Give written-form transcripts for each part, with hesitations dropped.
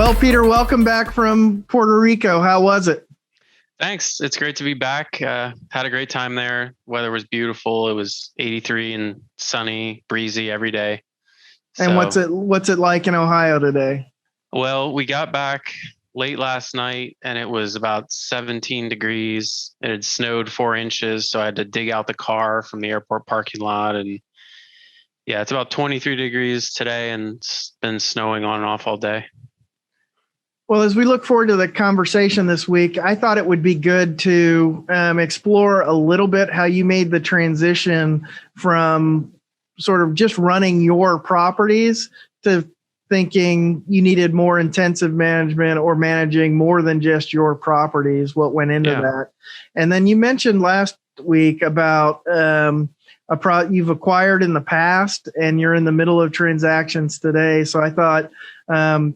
Well, Peter, welcome back from Puerto Rico. How was it? Thanks. It's great to be back. Had a great time there. Weather was beautiful. It was 83 and sunny, breezy every day. And So, what's it like in Ohio today? well, we got back late last night and it was about 17 degrees. It had snowed 4 inches, so I had to dig out the car from the airport parking lot. And yeah, it's about 23 degrees today and it's been snowing on and off all day. Well, as we look forward to the conversation this week, I thought it would be good to explore a little bit how you made the transition from sort of just running your properties to thinking you needed more intensive management or managing more than just your properties, what went into that. And then you mentioned last week about you've acquired in the past and you're in the middle of transactions today. So I thought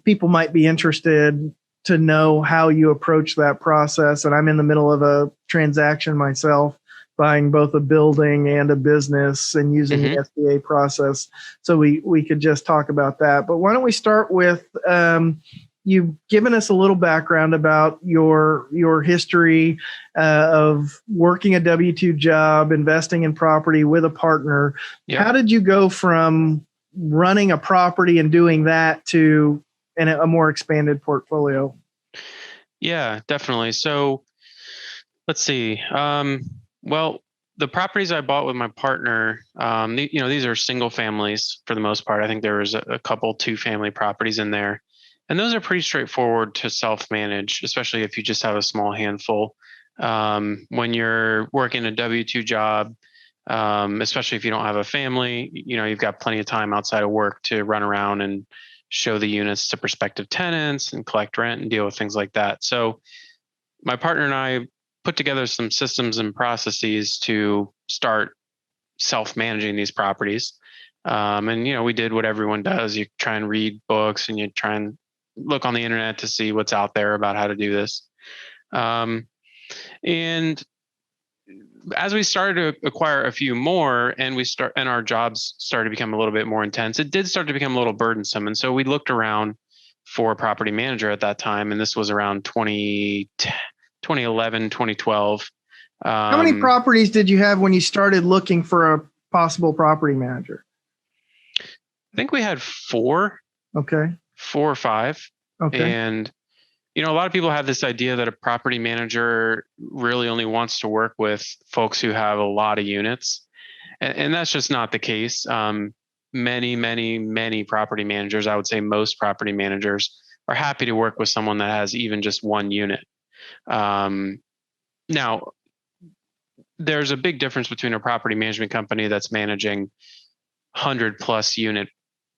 people might be interested to know how you approach that process. And I'm in the middle of a transaction myself, buying both a building and a business and using the SBA process. So we could just talk about that. But why don't we start with you've given us a little background about your history of working a W-2 job, investing in property with a partner. Yep. How did you go from running a property and doing that to a more expanded portfolio? Yeah, definitely. So let's see. Well, the properties I bought with my partner, these are single families for the most part. I think there was a couple 2-family properties in there. And those are pretty straightforward to self-manage, especially if you just have a small handful. When you're working a W-2 job, especially if you don't have a family, you've got plenty of time outside of work to run around and show the units to prospective tenants and collect rent and deal with things like that. So my partner and I put together some systems and processes to start self-managing these properties. And we did what everyone does. You try and read books and you try and look on the internet to see what's out there about how to do this. And as we started to acquire a few more and our jobs started to become a little bit more intense, it did start to become a little burdensome. And so we looked around for a property manager at that time. And this was around 2011, 2012. How many properties did you have when you started looking for a possible property manager? I think we had 4. Okay. 4 or 5. Okay. And, a lot of people have this idea that a property manager really only wants to work with folks who have a lot of units. And that's just not the case. Many property managers, I would say most property managers, are happy to work with someone that has even just one unit. Now, there's a big difference between a property management company that's managing 100+ unit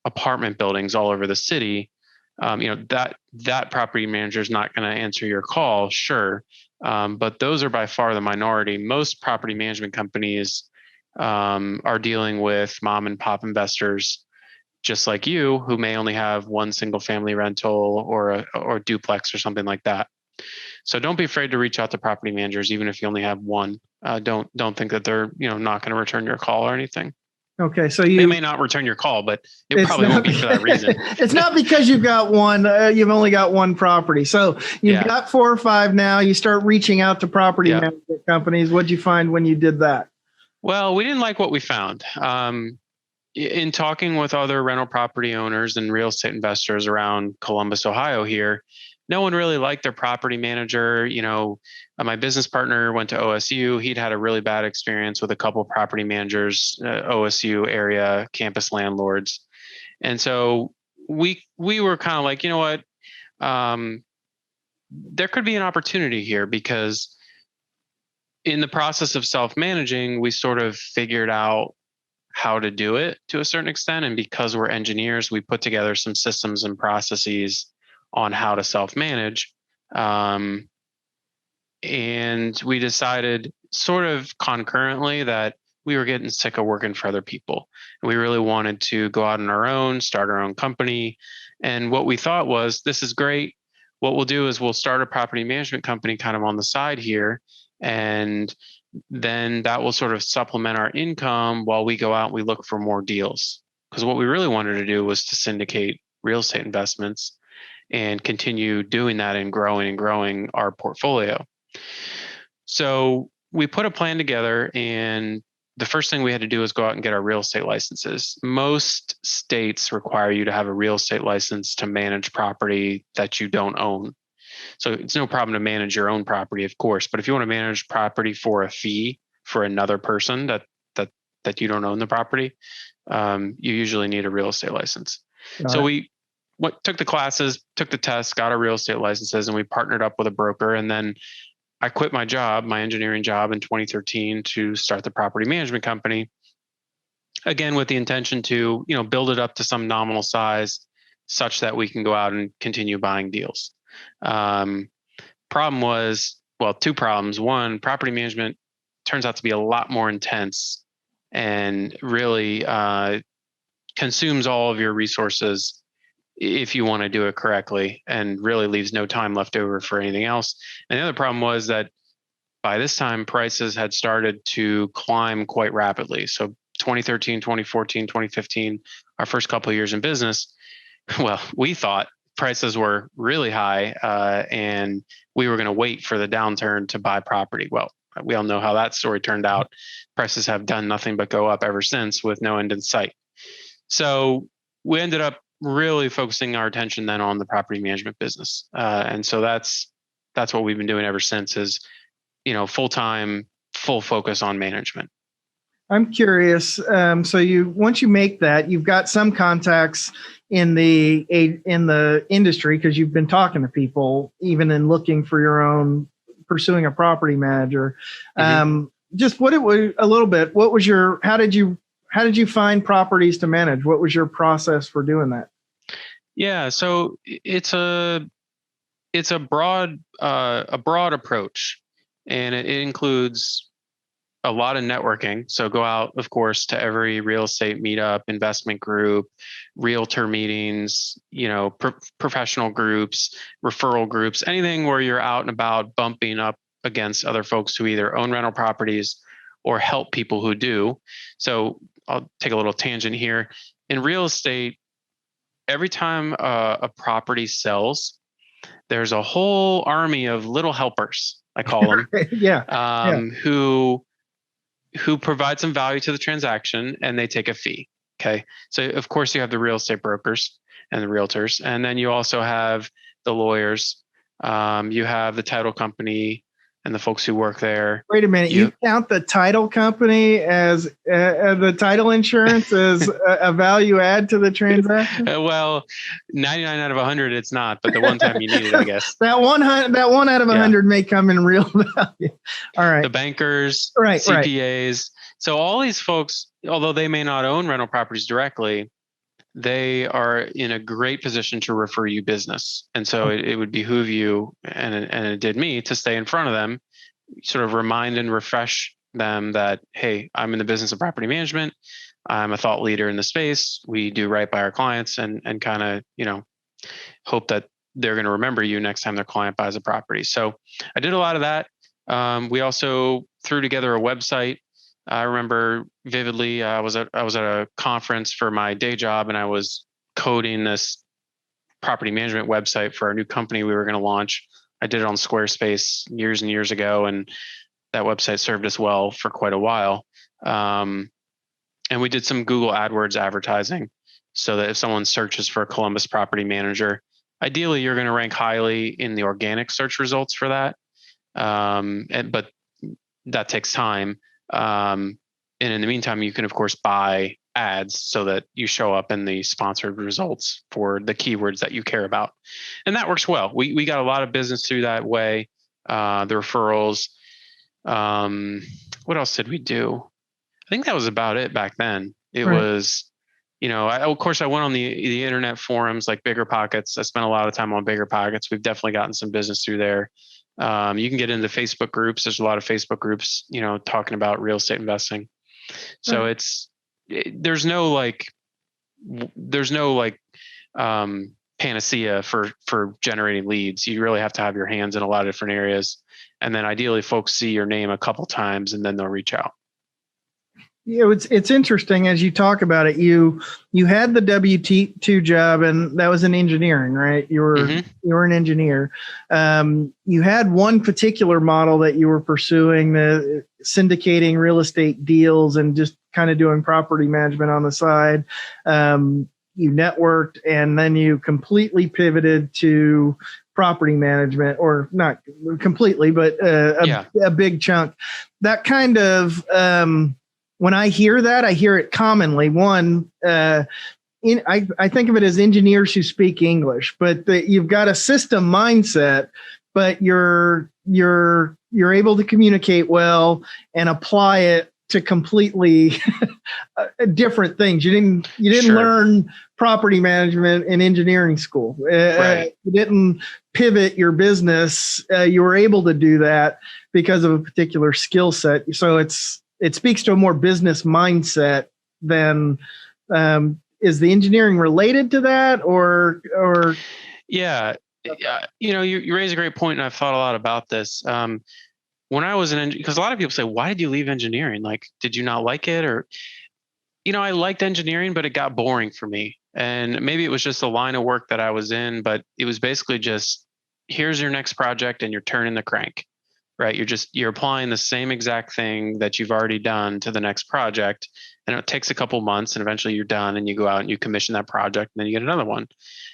apartment buildings all over the city. That property manager is not going to answer your call, sure. But those are by far the minority. Most property management companies are dealing with mom and pop investors, just like you, who may only have one single family rental or duplex or something like that. So don't be afraid to reach out to property managers, even if you only have one. Don't think that they're not going to return your call or anything. Okay, so they may not return your call, but it probably won't be for that reason. It's not because you've got one. You've only got one property, so you've got 4 or 5 now. You start reaching out to property management companies. What'd you find when you did that? Well, we didn't like what we found. In talking with other rental property owners and real estate investors around Columbus, Ohio, here, no one really liked their property manager. My business partner went to OSU. He'd had a really bad experience with a couple of property managers, OSU area campus landlords. And so we were kind of like, you know what? There could be an opportunity here, because in the process of self-managing, we sort of figured out how to do it to a certain extent. And because we're engineers, we put together some systems and processes on how to self-manage. And we decided sort of concurrently that we were getting sick of working for other people. And we really wanted to go out on our own, start our own company. And what we thought was, this is great. What we'll do is we'll start a property management company kind of on the side here. And then that will sort of supplement our income while we go out and we look for more deals. Because what we really wanted to do was to syndicate real estate investments. and continue doing that and growing our portfolio. So we put a plan together, and the first thing we had to do was go out and get our real estate licenses. Most states require you to have a real estate license to manage property that you don't own. So it's no problem to manage your own property, of course, but if you want to manage property for a fee for another person that you don't own the property, you usually need a real estate license. So we took the classes, took the tests, got our real estate licenses, and we partnered up with a broker. And then I quit my job, my engineering job in 2013 to start the property management company. Again, with the intention to, build it up to some nominal size such that we can go out and continue buying deals. Problem was, well, two problems. One, property management turns out to be a lot more intense and really consumes all of your resources if you want to do it correctly, and really leaves no time left over for anything else. And the other problem was that by this time, prices had started to climb quite rapidly. So 2013, 2014, 2015, our first couple of years in business, well, we thought prices were really high and we were going to wait for the downturn to buy property. Well, we all know how that story turned out. Prices have done nothing but go up ever since with no end in sight. So we ended up really focusing our attention then on the property management business. And so that's what we've been doing ever since is, full-time, full focus on management. I'm curious. So once you make that, you've got some contacts in the industry because you've been talking to people, even in looking for your own, pursuing a property manager. Just what it was a little bit. What was how did you find properties to manage? What was your process for doing that? Yeah, so it's a broad approach, and it includes a lot of networking. So go out, of course, to every real estate meetup, investment group, realtor meetings, professional groups, referral groups, anything where you're out and about bumping up against other folks who either own rental properties or help people who do. So I'll take a little tangent here. In real estate, every time a property sells, there's a whole army of little helpers, I call them, who provide some value to the transaction, and they take a fee. Okay. So of course you have the real estate brokers and the realtors, and then you also have the lawyers. You have the title company and the folks who work there. Wait a minute. You count the title company as the title insurance as a value add to the transaction? Well, 99 out of 100, it's not, but the one time you need it, I guess. that one out of 100 may come in real value. All right. The bankers, right, CPAs. Right. So all these folks, although they may not own rental properties directly, they are in a great position to refer you business. And so it would behoove you, and it did me, to stay in front of them, sort of remind and refresh them that, hey, I'm in the business of property management. I'm a thought leader in the space. We do right by our clients, and kind of, hope that they're going to remember you next time their client buys a property. So I did a lot of that. We also threw together a website. I remember vividly, I was at a conference for my day job, and I was coding this property management website for our new company we were going to launch. I did it on Squarespace years and years ago, and that website served us well for quite a while. And we did some Google AdWords advertising so that if someone searches for a Columbus property manager, ideally you're going to rank highly in the organic search results for that. But that takes time. And in the meantime, you can, of course, buy ads so that you show up in the sponsored results for the keywords that you care about. And that works well. We got a lot of business through that way. The referrals. What else did we do? I think that was about it back then. It was, of course, I went on the internet forums like Bigger Pockets. I spent a lot of time on Bigger Pockets. We've definitely gotten some business through there. You can get into Facebook groups. There's a lot of Facebook groups, talking about real estate investing. So there's no panacea for generating leads. You really have to have your hands in a lot of different areas. And then ideally folks see your name a couple times and then they'll reach out. It's interesting as you talk about it. You had the W-2 job, and that was in engineering, right? You were an engineer. You had one particular model that you were pursuing, the syndicating real estate deals and just kind of doing property management on the side. You networked, and then you completely pivoted to property management, or not completely, but a big chunk. That kind of when I hear that, I hear it commonly. One, I think of it as engineers who speak English, but you've got a system mindset, but you're able to communicate well and apply it to completely different things. You didn't learn property management in engineering school. Right. You didn't pivot your business. You were able to do that because of a particular skill set. So it speaks to a more business mindset than is the engineering related to that or Yeah. You raise a great point, and I've thought a lot about this. When I was because a lot of people say, why did you leave engineering? Like, did you not like it? Or, I liked engineering, but it got boring for me. And maybe it was just the line of work that I was in, but it was basically just, here's your next project and you're turning the crank, right? You're applying the same exact thing that you've already done to the next project. And it takes a couple months, and eventually you're done, and you go out and you commission that project, and then you get another one.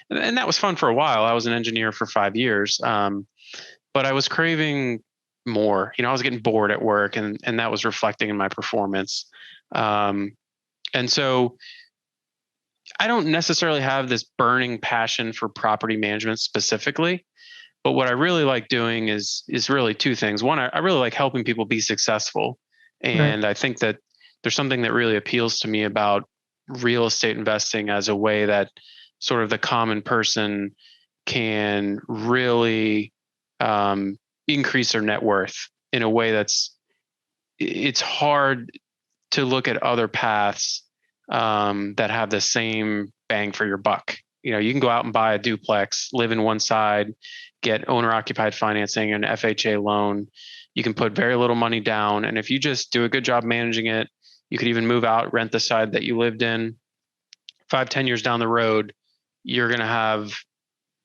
And that was fun for a while. I was an engineer for 5 years. But I was craving more. I was getting bored at work, and that was reflecting in my performance. And so I don't necessarily have this burning passion for property management specifically, but what I really like doing is really two things. One, I really like helping people be successful, and I think that there's something that really appeals to me about real estate investing as a way that sort of the common person can really increase their net worth in a way it's hard to look at other paths that have the same bang for your buck. You can go out and buy a duplex, live in one side, get owner occupied financing, an FHA loan. You can put very little money down. And if you just do a good job managing it, you could even move out, rent the side that you lived in. 5-10 years down the road, you're going to have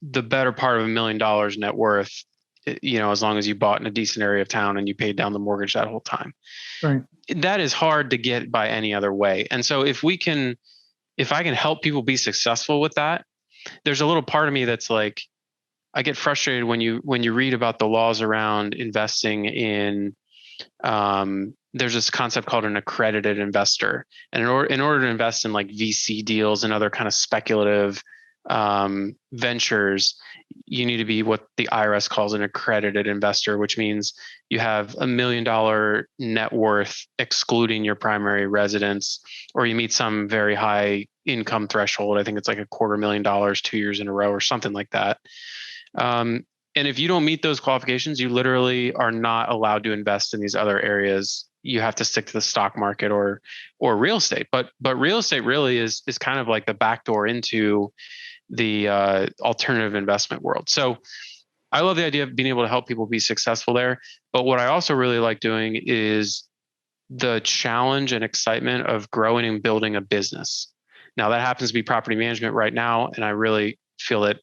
the better part of $1 million net worth, as long as you bought in a decent area of town and you paid down the mortgage that whole time. Right. That is hard to get by any other way. And so if I can help people be successful with that, there's a little part of me that's like, I get frustrated when you read about the laws around investing in, there's this concept called an accredited investor. And in order to invest in like VC deals and other kind of speculative ventures, you need to be what the IRS calls an accredited investor, which means you have $1 million net worth excluding your primary residence, or you meet some very high income threshold. I think it's like $250,000 2 years in a row or something like that. And if you don't meet those qualifications, you literally are not allowed to invest in these other areas. You have to stick to the stock market or real estate. But real estate really is kind of like the backdoor into the alternative investment world. So I love the idea of being able to help people be successful there. But what I also really like doing is the challenge and excitement of growing and building a business. Now that happens to be property management right now, and I really feel that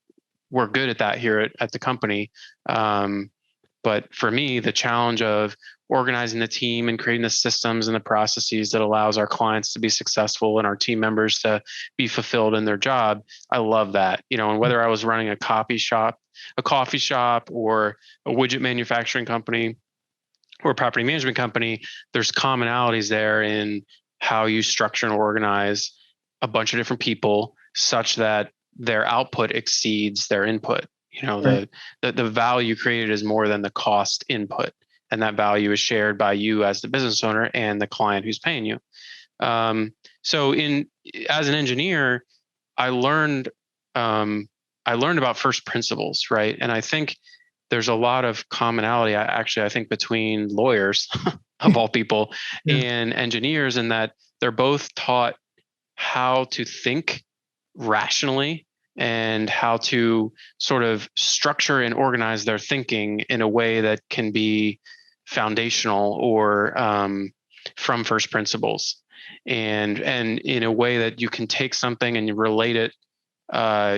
we're good at that here at the company. But for me, the challenge of organizing the team and creating the systems and the processes that allows our clients to be successful and our team members to be fulfilled in their job, I love that. And whether I was running a coffee shop, or a widget manufacturing company or a property management company, there's commonalities there in how you structure and organize a bunch of different people such that their output exceeds their input. Right. The value created is more than the cost input, and that value is shared by you as the business owner and the client who's paying you. So as an engineer, I learned about first principles, right? And I think there's a lot of commonality, I think, between lawyers of all people and engineers, in that they're both taught how to think rationally and how to sort of structure and organize their thinking in a way that can be foundational or from first principles. and in a way that you can take something and you relate it.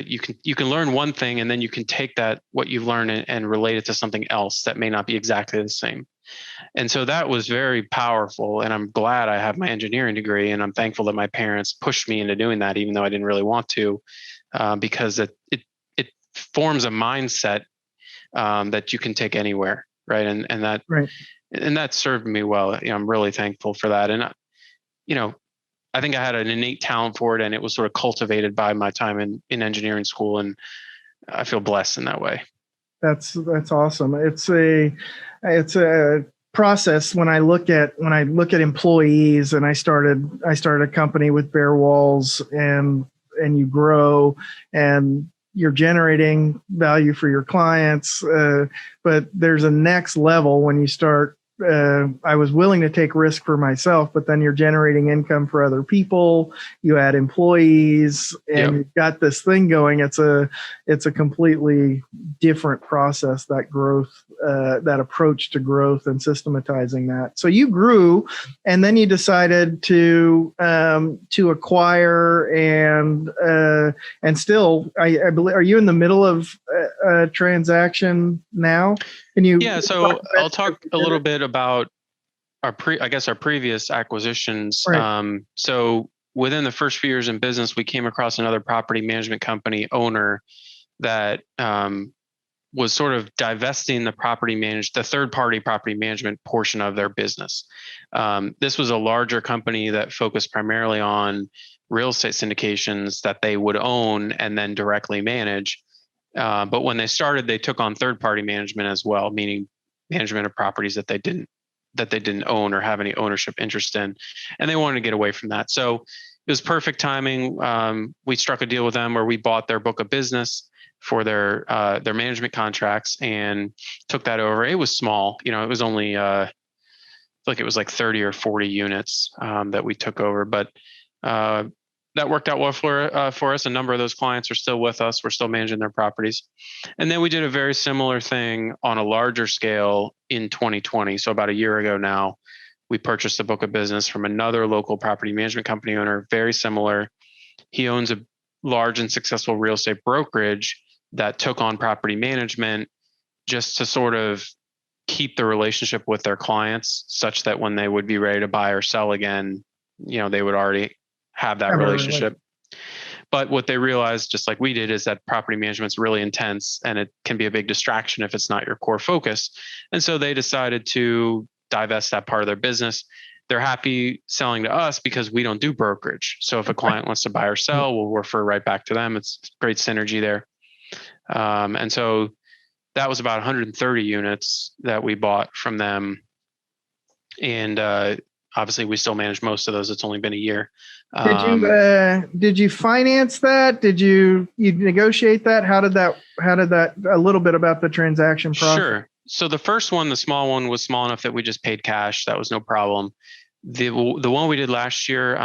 You can learn one thing, and then you can take that what you've learned and relate it to something else that may not be exactly the same. And so that was very powerful. And I'm glad I have my engineering degree, and I'm thankful that my parents pushed me into doing that, even though I didn't really want to, because it forms a mindset that you can take anywhere, right? Right. And that served me well. I'm really thankful for that. And you know, I think I had an innate talent for it, and it was sort of cultivated by my time in engineering school, and I feel blessed in that way. That's awesome. It's a process. When I look at employees, and I started a company with bare walls, and you grow, and you're generating value for your clients, but there's a next level when you start. I was willing to take risk for myself, but then you're generating income for other people. You add employees, and you've got this thing going. It's a completely different process, that growth, that approach to growth and systematizing that. So you grew, and then you decided to acquire, and still, I believe, are you in the middle of a transaction now? Can you? Yeah, so I'll talk a little bit about our previous acquisitions. Right. So within the first few years in business, we came across another property management company owner that was sort of divesting the third party property management portion of their business. This was a larger company that focused primarily on real estate syndications that they would own and then directly manage. But when they started, they took on third party management as well, meaning management of properties that they didn't own or have any ownership interest in, and they wanted to get away from that. So it was perfect timing. We struck a deal with them where we bought their book of business for their management contracts and took that over. It was small, it was only it was like 30 or 40 units that we took over, but that worked out well for us. A number of those clients are still with us. We're still managing their properties. And then we did a very similar thing on a larger scale in 2020. So about a year ago now, we purchased a book of business from another local property management company owner, very similar. He owns a large and successful real estate brokerage that took on property management just to sort of keep the relationship with their clients such that when they would be ready to buy or sell again, they would already have that relationship. But what they realized, just like we did, is that property management is really intense and it can be a big distraction if it's not your core focus. And so they decided to divest that part of their business. They're happy selling to us because we don't do brokerage. So if a client wants to buy or sell, we'll refer right back to them. It's great synergy there. And so that was about 130 units that we bought from them. And obviously we still manage most of those. It's only been a year. Did you finance that? Did you negotiate that? How did that, a little bit about the transaction process? Sure. So the first one, the small one, was small enough that we just paid cash. That was no problem. The one we did last year,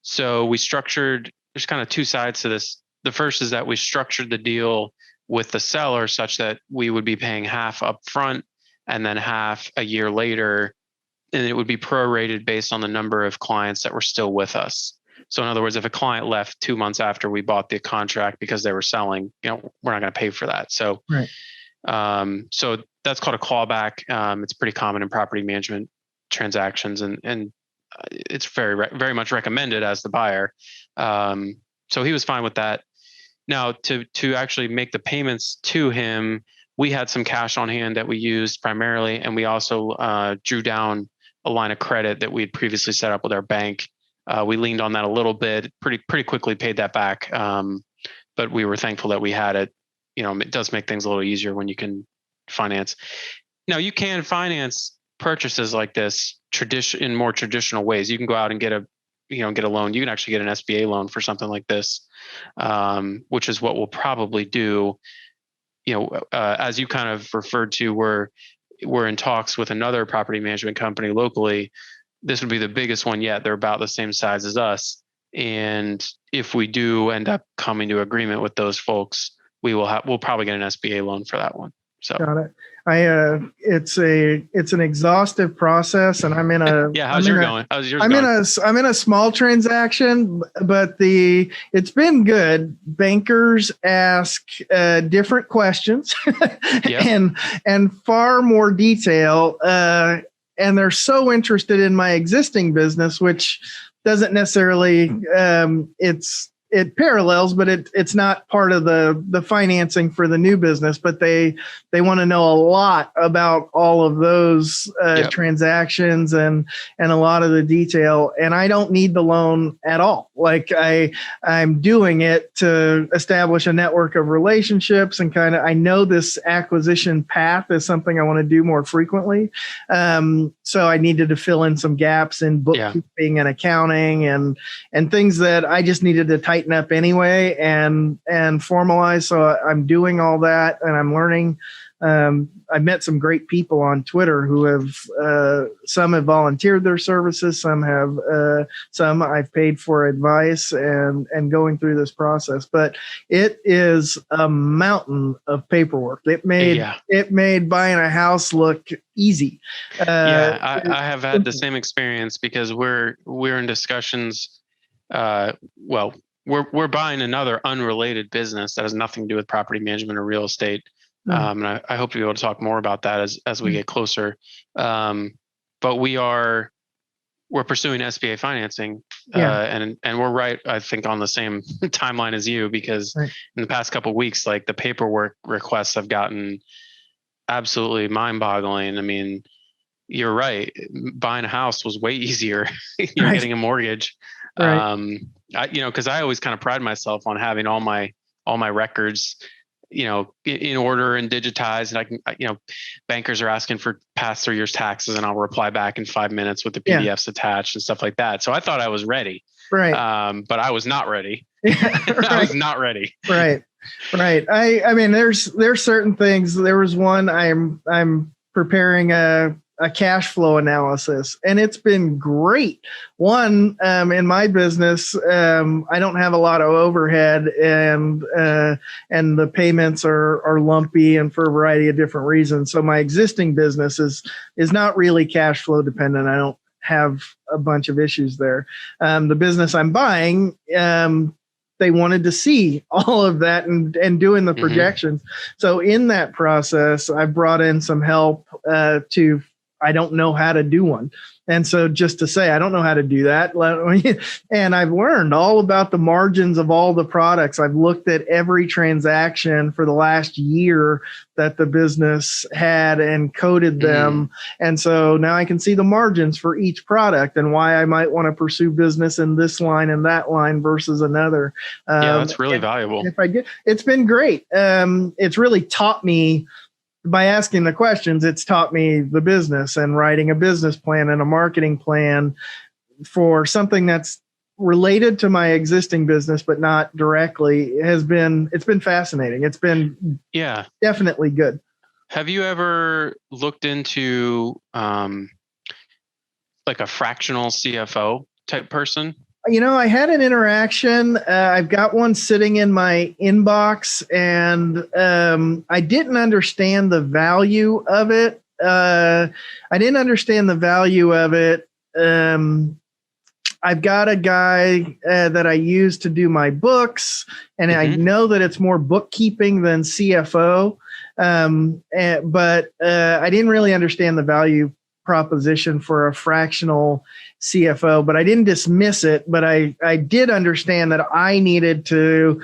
so we structured, there's kind of two sides to this. The first is that we structured the deal with the seller such that we would be paying half up front and then half a year later. And it would be prorated based on the number of clients that were still with us. So in other words, if a client left 2 months after we bought the contract because they were selling, we're not going to pay for that. So, right. So that's called a clawback. It's pretty common in property management transactions, and it's very, very much recommended as the buyer. So he was fine with that. Now, to actually make the payments to him, we had some cash on hand that we used primarily, and we also drew down a line of credit that we had previously set up with our bank. We leaned on that a little bit, pretty quickly paid that back. But we were thankful that we had it. It does make things a little easier when you can finance. Now you can finance purchases like this in more traditional ways. You can go out and get a loan. You can actually get an SBA loan for something like this, which is what we'll probably do. As you kind of referred to, we're in talks with another property management company locally. This would be the biggest one yet. They're about the same size as us. And if we do end up coming to agreement with those folks, we'll probably get an SBA loan for that one. So got it. It's an exhaustive process, and I'm in a yeah. How's yours going? How's yours I'm going? in a small transaction, but it's been good. Bankers ask different questions Yep. and far more detail, and they're so interested in my existing business, which doesn't necessarily it parallels, but it's not part of the financing for the new business. But they want to know a lot about all of those Yep. transactions and a lot of the detail. And I don't need the loan at all. Like I'm doing it to establish a network of relationships and I know this acquisition path is something I want to do more frequently. So I needed to fill in some gaps in bookkeeping and accounting and things that I just needed to tighten up anyway and formalize. So I'm doing all that and I'm learning. I met some great people on Twitter who have some have volunteered their services, some I've paid for advice and going through this process. But it is a mountain of paperwork. It made buying a house look easy. I have had the same experience because we're in discussions. We're buying another unrelated business that has nothing to do with property management or real estate. And I hope to be able to talk more about that as we get closer. But we're pursuing SBA financing, and we're right, I think, on the same timeline as you, because in the past couple of weeks, like the paperwork requests have gotten absolutely mind-boggling. I mean, you're right. Buying a house was way easier. Getting a mortgage. Because I always kind of pride myself on having all my records, in order and digitized. And I can, bankers are asking for past 3 years taxes, and I'll reply back in 5 minutes with the PDFs attached and stuff like that. So I thought I was ready. Right. But I was not ready. I was not ready. Right. I mean, there's certain things. There was one I'm preparing a cash flow analysis, and it's been great. One, in my business, I don't have a lot of overhead, and the payments are lumpy and for a variety of different reasons. So my existing business is not really cash flow dependent. I don't have a bunch of issues there. The business I'm buying, they wanted to see all of that and doing the projections. So in that process, I brought in some help I don't know how to do one. And so just to say, I don't know how to do that. And I've learned all about the margins of all the products. I've looked at every transaction for the last year that the business had and coded them. And so now I can see the margins for each product and why I might want to pursue business in this line and that line versus another. That's really valuable. It's been great. It's really taught me. By asking the questions, it's taught me the business and writing a business plan and a marketing plan for something that's related to my existing business, but not directly. It's been fascinating. It's been definitely good. Have you ever looked into like a fractional CFO type person? I had an interaction. I've got one sitting in my inbox, and I didn't understand the value of it. I've got a guy that I use to do my books, and I know that it's more bookkeeping than CFO. But I didn't really understand the value proposition for a fractional CFO, but I didn't dismiss it. But I did understand that I needed to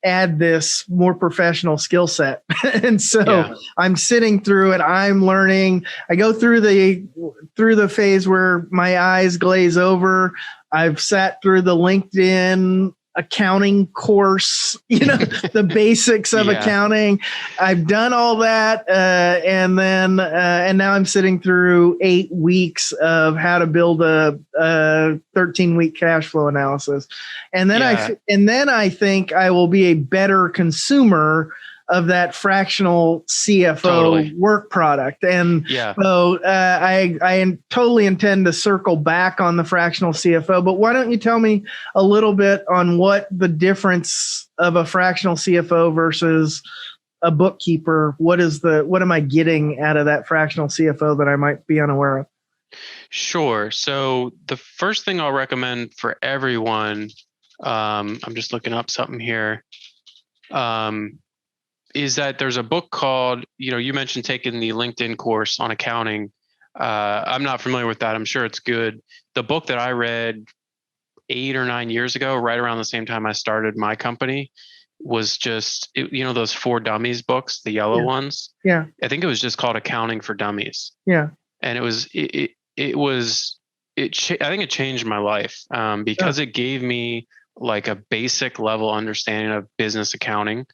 add this more professional skill set. And so I'm sitting through it. I'm learning. I go through the phase where my eyes glaze over. I've sat through the LinkedIn accounting course, the basics of accounting. I've done all that. And now I'm sitting through 8 weeks of how to build a 13-week cash flow analysis. And then I think I will be a better consumer of that fractional CFO work product. And so I totally intend to circle back on the fractional CFO, but why don't you tell me a little bit on what the difference of a fractional CFO versus a bookkeeper, what am I getting out of that fractional CFO that I might be unaware of? Sure. So the first thing I'll recommend for everyone, I'm just looking up something here, is that there's a book called, you mentioned taking the LinkedIn course on accounting. I'm not familiar with that. I'm sure it's good. The book that I read 8 or 9 years ago, right around the same time I started my company, was just, those For Dummies books, the yellow Yeah. ones. Yeah. I think it was just called Accounting for Dummies. Yeah. And I think it changed my life, because it gave me like a basic level understanding of business accounting,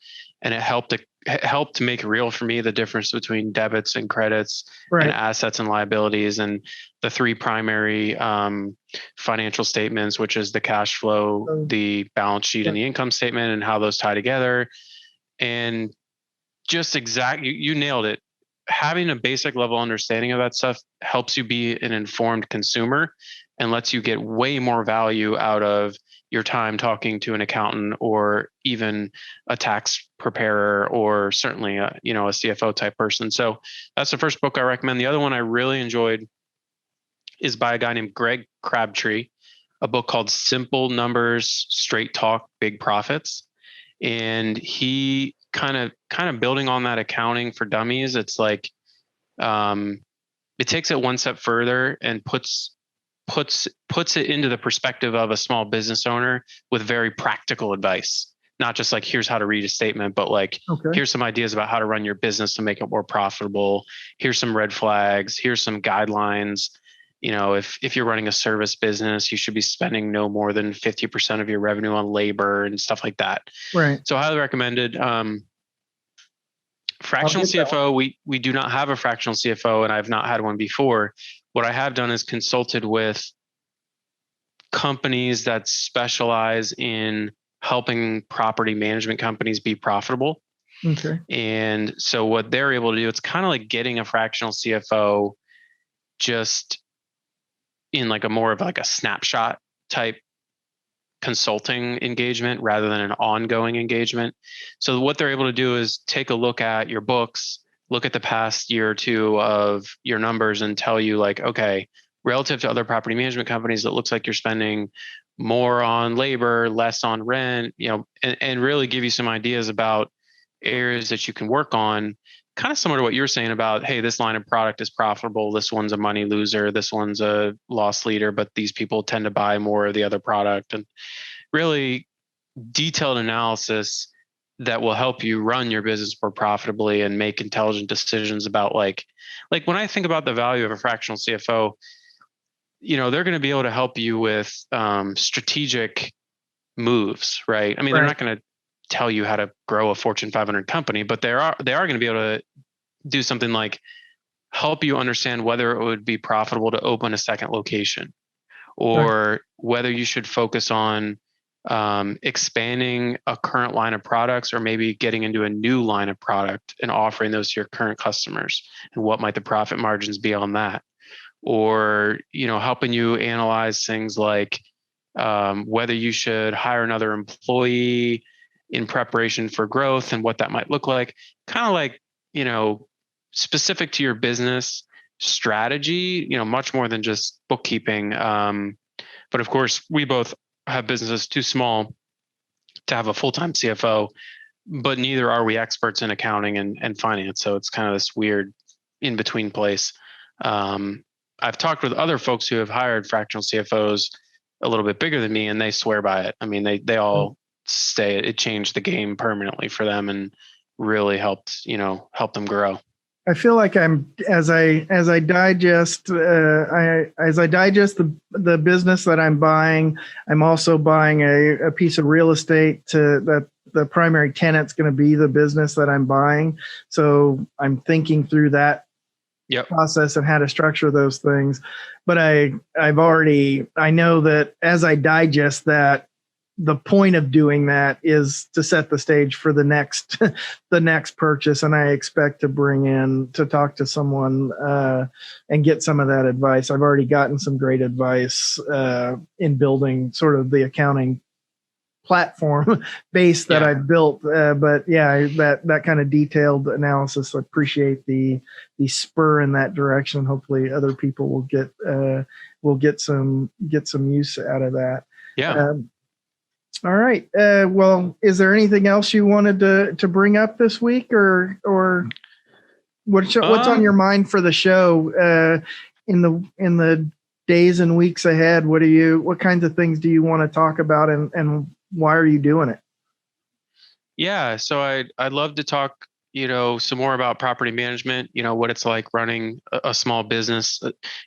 and it helped to make real for me the difference between debits and credits, Right. and assets and liabilities, and the three primary financial statements, which is the cash flow, the balance sheet, and the income statement, and how those tie together. And just you nailed it. Having a basic level understanding of that stuff helps you be an informed consumer and lets you get way more value out of your time talking to an accountant, or even a tax preparer, or certainly a CFO type person. So that's the first book I recommend. The other one I really enjoyed is by a guy named Greg Crabtree, a book called Simple Numbers, Straight Talk, Big Profits. And he kind of building on that accounting for dummies. It's like, it takes it one step further and puts it into the perspective of a small business owner with very practical advice. Not just like, here's how to read a statement, but like, here's some ideas about how to run your business to make it more profitable. Here's some red flags. Here's some guidelines. If you're running a service business, you should be spending no more than 50% of your revenue on labor and stuff like that. Right. So highly recommended. Fractional CFO, we do not have a fractional CFO, and I've not had one before. What I have done is consulted with companies that specialize in helping property management companies be profitable. Okay. And so what they're able to do, it's kind of like getting a fractional CFO just in like a more of like a snapshot type consulting engagement rather than an ongoing engagement. So what they're able to do is take a look at your books, look at the past year or two of your numbers, and tell you like, okay, relative to other property management companies, it looks like you're spending more on labor, less on rent, and really give you some ideas about areas that you can work on. Kind of similar to what you're saying about, hey, this line of product is profitable. This one's a money loser. This one's a loss leader, but these people tend to buy more of the other product. And really detailed analysis that will help you run your business more profitably and make intelligent decisions about like when I think about the value of a fractional CFO, they're going to be able to help you with strategic moves, right? I mean, they're not going to tell you how to grow a Fortune 500 company, but they are going to be able to do something like help you understand whether it would be profitable to open a second location, or whether you should focus on expanding a current line of products, or maybe getting into a new line of product and offering those to your current customers, and what might the profit margins be on that, or helping you analyze things like whether you should hire another employee in preparation for growth and what that might look like, kind of like specific to your business strategy, much more than just bookkeeping. But of course, we both have businesses too small to have a full-time CFO, but neither are we experts in accounting and finance. So it's kind of this weird in-between place. I've talked with other folks who have hired fractional CFOs a little bit bigger than me, and they swear by it. I mean, they all say it changed the game permanently for them and really helped them grow. I feel like as I digest the business that I'm buying, I'm also buying a piece of real estate that the primary tenant's going to be the business that I'm buying. So I'm thinking through that process and how to structure those things. But I know that as I digest that, the point of doing that is to set the stage for the next purchase, and I expect to talk to someone and get some of that advice. I've already gotten some great advice in building sort of the accounting platform base that Yeah. I've built. But yeah, that kind of detailed analysis, I appreciate the spur in that direction. Hopefully other people will get some use out of that. Yeah. All right. Well, is there anything else you wanted to bring up this week, or what's on your mind for the show in the days and weeks ahead? What kinds of things do you want to talk about, and why are you doing it? Yeah. So I'd love to talk, some more about property management, what it's like running a small business.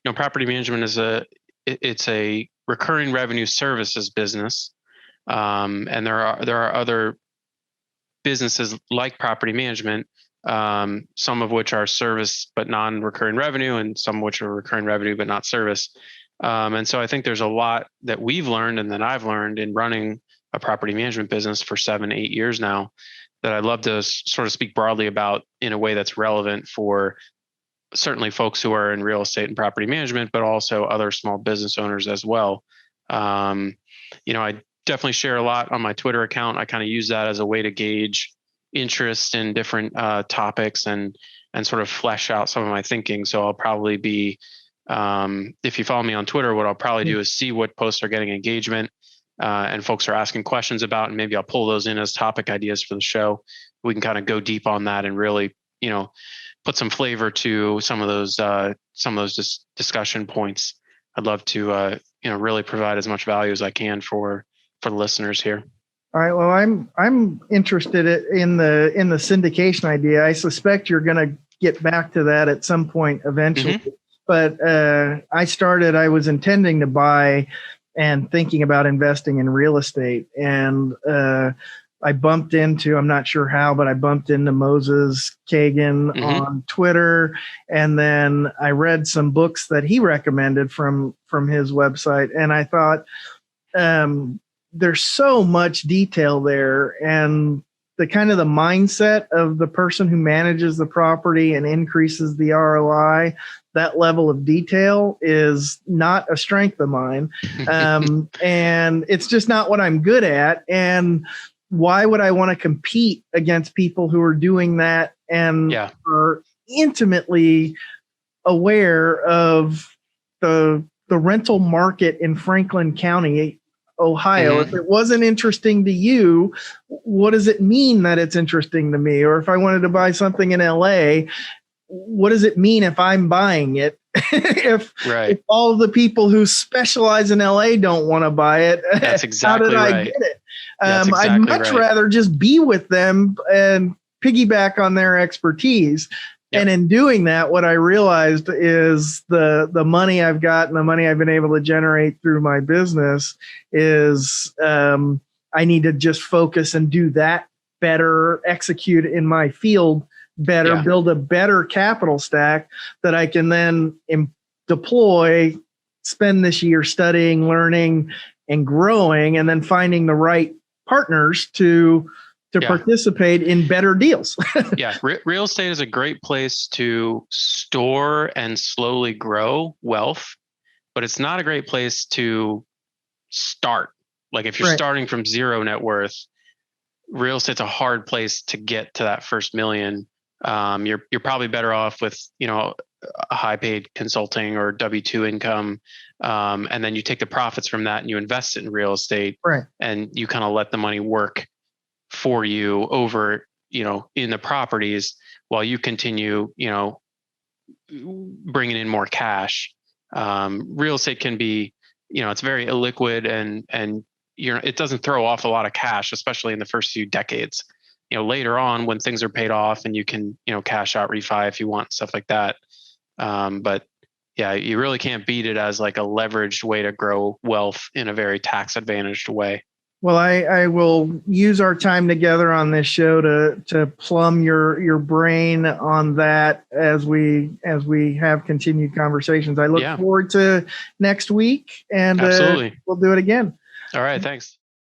Property management it's a recurring revenue services business. And there are other businesses like property management, some of which are service but non-recurring revenue, and some of which are recurring revenue but not service. And so I think there's a lot that we've learned and that I've learned in running a property management business for 7-8 years now that I'd love to sort of speak broadly about in a way that's relevant for certainly folks who are in real estate and property management, but also other small business owners as well. I definitely share a lot on my Twitter account. I kind of use that as a way to gauge interest in different topics and sort of flesh out some of my thinking. So I'll probably be, if you follow me on Twitter, what I'll probably do is see what posts are getting engagement and folks are asking questions about, and maybe I'll pull those in as topic ideas for the show. We can kind of go deep on that and really, put some flavor to some of those discussion points. I'd love to, really provide as much value as I can for the listeners here. All right. Well, I'm interested in the syndication idea. I suspect you're going to get back to that at some point eventually. Mm-hmm. But I was intending to buy and thinking about investing in real estate, and I bumped into, I'm not sure how, but I bumped into Moses Kagan mm-hmm. on Twitter, and then I read some books that he recommended from his website, and I thought, there's so much detail there, and the kind of the mindset of the person who manages the property and increases the ROI, that level of detail is not a strength of mine. And it's just not what I'm good at. And why would I want to compete against people who are doing that and are intimately aware of the rental market in Franklin County, Ohio? Mm-hmm. If it wasn't interesting to you, what does it mean that it's interesting to me? Or if I wanted to buy something in LA, what does it mean if I'm buying it? if all of the people who specialize in LA don't want to buy it, that's exactly how did I get it? I'd much rather just be with them and piggyback on their expertise. Yep. And in doing that, what I realized is the money I've got and the money I've been able to generate through my business is I need to just focus and do that better, execute in my field better, build a better capital stack that I can then deploy, spend this year studying, learning, and growing, and then finding the right partners to participate in better deals. Real estate is a great place to store and slowly grow wealth, but it's not a great place to start. Like if you're starting from zero net worth, real estate's a hard place to get to that first million. You're probably better off with, a high paid consulting or W-2 income. And then you take the profits from that and you invest it in real estate, and you kind of let the money work for you over, in the properties while you continue, bringing in more cash. Real estate can be, it's very illiquid and it doesn't throw off a lot of cash, especially in the first few decades. Later on when things are paid off and you can, cash out, refi if you want, stuff like that. But yeah, you really can't beat it as like a leveraged way to grow wealth in a very tax advantaged way. Well, I will use our time together on this show to plumb your brain on that as we have continued conversations. I look forward to next week, and absolutely, we'll do it again. All right, thanks.